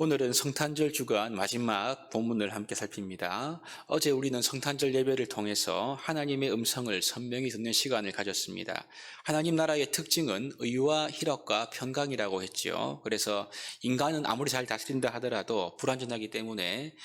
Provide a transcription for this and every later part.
오늘은 성탄절 주간 마지막 본문을 함께 살핍니다. 어제 우리는 성탄절 예배를 통해서 하나님의 음성을 선명히 듣는 시간을 가졌습니다. 하나님 나라의 특징은 의와 희락과 평강이라고 했죠. 그래서 인간은 아무리 잘 다스린다 하더라도 불완전하기 때문에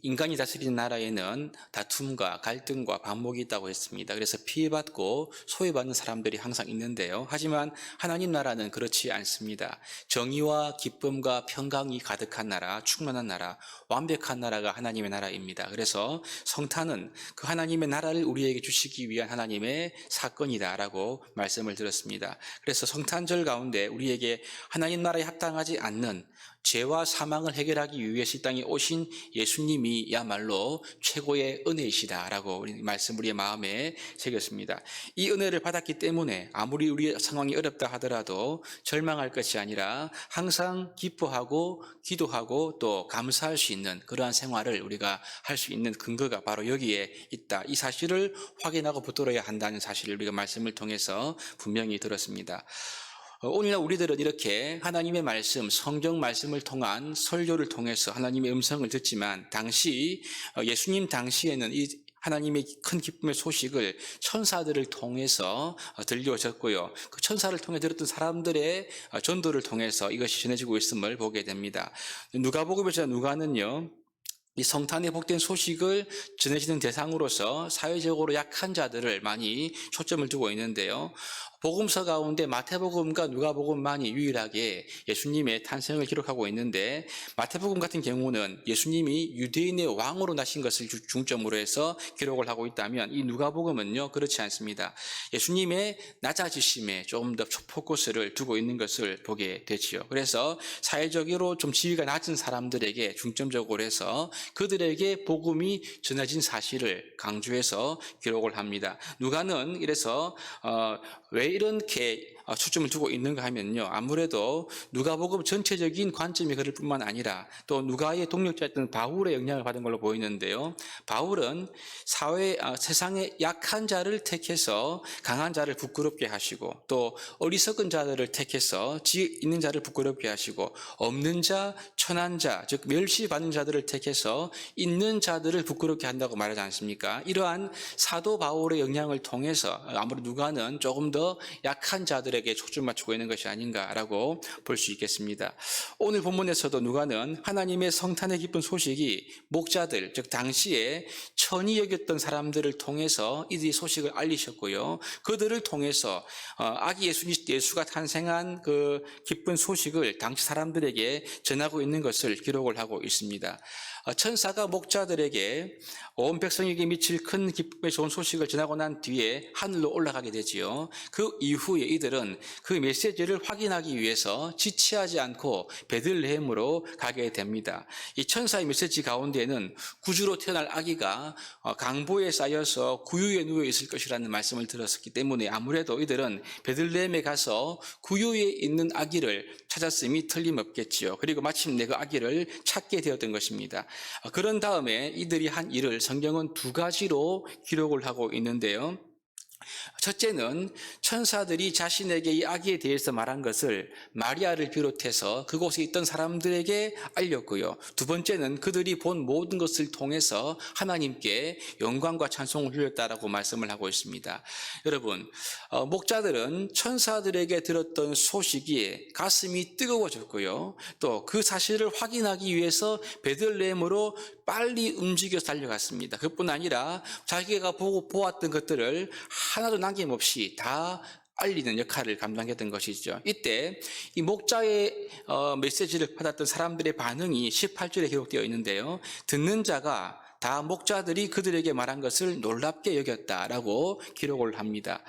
인간이 다스리는 나라에는 다툼과 갈등과 반목이 있다고 했습니다. 그래서 피해받고 소외받는 사람들이 항상 있는데요. 하지만 하나님 나라는 그렇지 않습니다. 정의와 기쁨과 평강이 가득한 나라, 충만한 나라, 완벽한 나라가 하나님의 나라입니다. 그래서 성탄은 그 하나님의 나라를 우리에게 주시기 위한 하나님의 사건이다라고 말씀을 드렸습니다. 그래서 성탄절 가운데 우리에게 하나님 나라에 합당하지 않는 죄와 사망을 해결하기 위해서 이 땅에 오신 예수님이야말로 최고의 은혜이시다라고 말씀 우리의 마음에 새겼습니다. 이 은혜를 받았기 때문에 아무리 우리의 상황이 어렵다 하더라도 절망할 것이 아니라 항상 기뻐하고 기도하고 또 감사할 수 있는 그러한 생활을 우리가 할 수 있는 근거가 바로 여기에 있다. 이 사실을 확인하고 붙들어야 한다는 사실을 우리가 말씀을 통해서 분명히 들었습니다. 오늘날 우리들은 이렇게 하나님의 말씀, 성경 말씀을 통한 설교를 통해서 하나님의 음성을 듣지만 당시 예수님 당시에는 이 하나님의 큰 기쁨의 소식을 천사들을 통해서 들려졌고요. 그 천사를 통해 들었던 사람들의 전도를 통해서 이것이 전해지고 있음을 보게 됩니다. 누가복음에서 누가는요, 이 성탄의 복된 소식을 전해지는 대상으로서 사회적으로 약한 자들을 많이 초점을 두고 있는데요. 복음서 가운데 마태복음과 누가복음만이 유일하게 예수님의 탄생을 기록하고 있는데 마태복음 같은 경우는 예수님이 유대인의 왕으로 나신 것을 중점으로 해서 기록을 하고 있다면 이 누가복음은요 그렇지 않습니다. 예수님의 낮아지심에 조금 더 포커스를 두고 있는 것을 보게 되지요. 그래서 사회적으로 좀 지위가 낮은 사람들에게 중점적으로 해서 그들에게 복음이 전해진 사실을 강조해서 기록을 합니다. 누가는 이래서 왜 이렇게 초점을 두고 있는가 하면요. 아무래도 누가복음 전체적인 관점이 그럴 뿐만 아니라 또 누가의 동력자였던 바울의 영향을 받은 걸로 보이는데요. 바울은 세상의 약한 자를 택해서 강한 자를 부끄럽게 하시고 또 어리석은 자들을 택해서 지혜 있는 자를 부끄럽게 하시고 없는 자, 천한 자, 즉 멸시받는 자들을 택해서 있는 자들을 부끄럽게 한다고 말하지 않습니까? 이러한 사도 바울의 영향을 통해서 아무래도 누가는 조금 더 약한 자들에게 초점 맞추고 있는 것이 아닌가라고 볼 수 있겠습니다. 오늘 본문에서도 누가는 하나님의 성탄의 기쁜 소식이 목자들, 즉 당시에 천히 여겼던 사람들을 통해서 이들이 소식을 알리셨고요. 그들을 통해서 아기 예수가 탄생한 그 기쁜 소식을 당시 사람들에게 전하고 있는 것을 기록을 하고 있습니다. 천사가 목자들에게 온 백성에게 미칠 큰 기쁨의 좋은 소식을 전하고 난 뒤에 하늘로 올라가게 되지요. 그 이후에 이들은 그 메시지를 확인하기 위해서 지체하지 않고 베들레헴으로 가게 됩니다. 이 천사의 메시지 가운데는 구주로 태어날 아기가 강보에 쌓여서 구유에 누워 있을 것이라는 말씀을 들었기 때문에 아무래도 이들은 베들레헴에 가서 구유에 있는 아기를 찾았음이 틀림없겠지요. 그리고 마침내 그 아기를 찾게 되었던 것입니다. 그런 다음에 이들이 한 일을 성경은 두 가지로 기록을 하고 있는데요. 첫째는 천사들이 자신에게 이 아기에 대해서 말한 것을 마리아를 비롯해서 그곳에 있던 사람들에게 알렸고요. 두 번째는 그들이 본 모든 것을 통해서 하나님께 영광과 찬송을 흘렸다라고 말씀을 하고 있습니다. 여러분, 목자들은 천사들에게 들었던 소식이 가슴이 뜨거워졌고요. 또 그 사실을 확인하기 위해서 베들레헴으로 빨리 움직여서 달려갔습니다. 그뿐 아니라 자기가 보았던 것들을 하나도 남김없이 다 알리는 역할을 감당했던 것이죠. 이때 이 목자의 메시지를 받았던 사람들의 반응이 18절에 기록되어 있는데요. 듣는 자가 다 목자들이 그들에게 말한 것을 놀랍게 여겼다라고 기록을 합니다.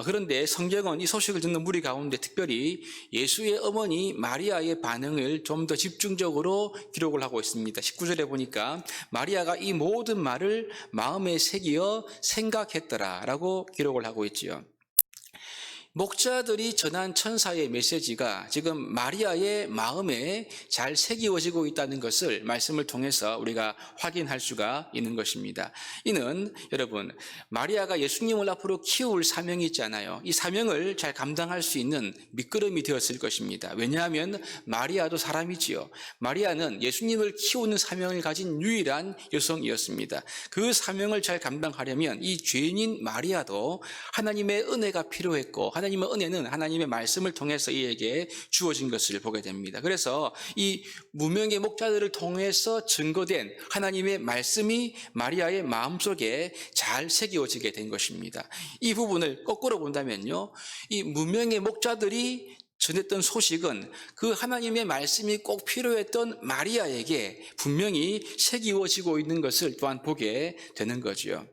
그런데 성경은 이 소식을 듣는 무리 가운데 특별히 예수의 어머니 마리아의 반응을 좀 더 집중적으로 기록을 하고 있습니다. 19절에 보니까 마리아가 이 모든 말을 마음에 새기어 생각했더라라고 기록을 하고 있지요. 목자들이 전한 천사의 메시지가 지금 마리아의 마음에 잘 새기워지고 있다는 것을 말씀을 통해서 우리가 확인할 수가 있는 것입니다. 이는 여러분, 마리아가 예수님을 앞으로 키울 사명이 있잖아요. 이 사명을 잘 감당할 수 있는 밑거름이 되었을 것입니다. 왜냐하면 마리아도 사람이지요. 마리아는 예수님을 키우는 사명을 가진 유일한 여성이었습니다. 그 사명을 잘 감당하려면 이 죄인인 마리아도 하나님의 은혜가 필요했고, 하나님의 은혜는 하나님의 말씀을 통해서 이에게 주어진 것을 보게 됩니다. 그래서 이 무명의 목자들을 통해서 증거된 하나님의 말씀이 마리아의 마음속에 잘 새겨지게 된 것입니다. 이 부분을 거꾸로 본다면요, 이 무명의 목자들이 전했던 소식은 그 하나님의 말씀이 꼭 필요했던 마리아에게 분명히 새기워지고 있는 것을 또한 보게 되는 거죠.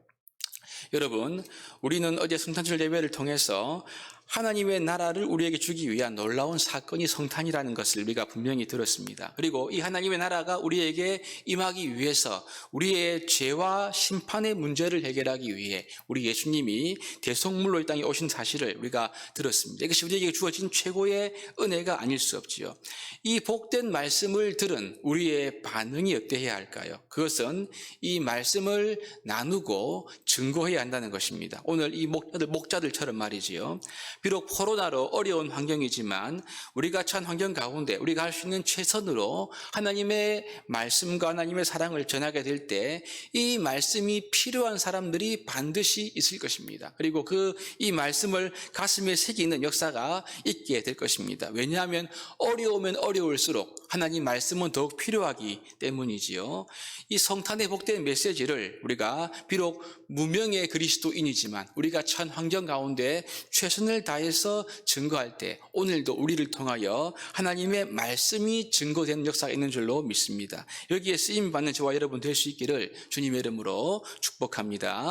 여러분, 우리는 어제 성탄절 예배를 통해서 하나님의 나라를 우리에게 주기 위한 놀라운 사건이 성탄이라는 것을 우리가 분명히 들었습니다. 그리고 이 하나님의 나라가 우리에게 임하기 위해서 우리의 죄와 심판의 문제를 해결하기 위해 우리 예수님이 대속물로 이 땅에 오신 사실을 우리가 들었습니다. 이것이 우리에게 주어진 최고의 은혜가 아닐 수 없지요. 이 복된 말씀을 들은 우리의 반응이 어떠해야 할까요? 그것은 이 말씀을 나누고 증거해야 한다는 것입니다. 오늘 이 목자들처럼 말이지요. 비록 코로나로 어려운 환경이지만 우리가 처한 환경 가운데 우리가 할 수 있는 최선으로 하나님의 말씀과 하나님의 사랑을 전하게 될 때 이 말씀이 필요한 사람들이 반드시 있을 것입니다. 그리고 이 말씀을 가슴에 새기는 역사가 있게 될 것입니다. 왜냐하면 어려우면 어려울수록 하나님 말씀은 더욱 필요하기 때문이지요. 이 성탄의 복된 메시지를 우리가 비록 무명의 그리스도인이지만 우리가 처한 환경 가운데 최선을 다해서 증거할 때 오늘도 우리를 통하여 하나님의 말씀이 증거되는 역사가 있는 줄로 믿습니다. 여기에 쓰임받는 저와 여러분 될 수 있기를 주님의 이름으로 축복합니다.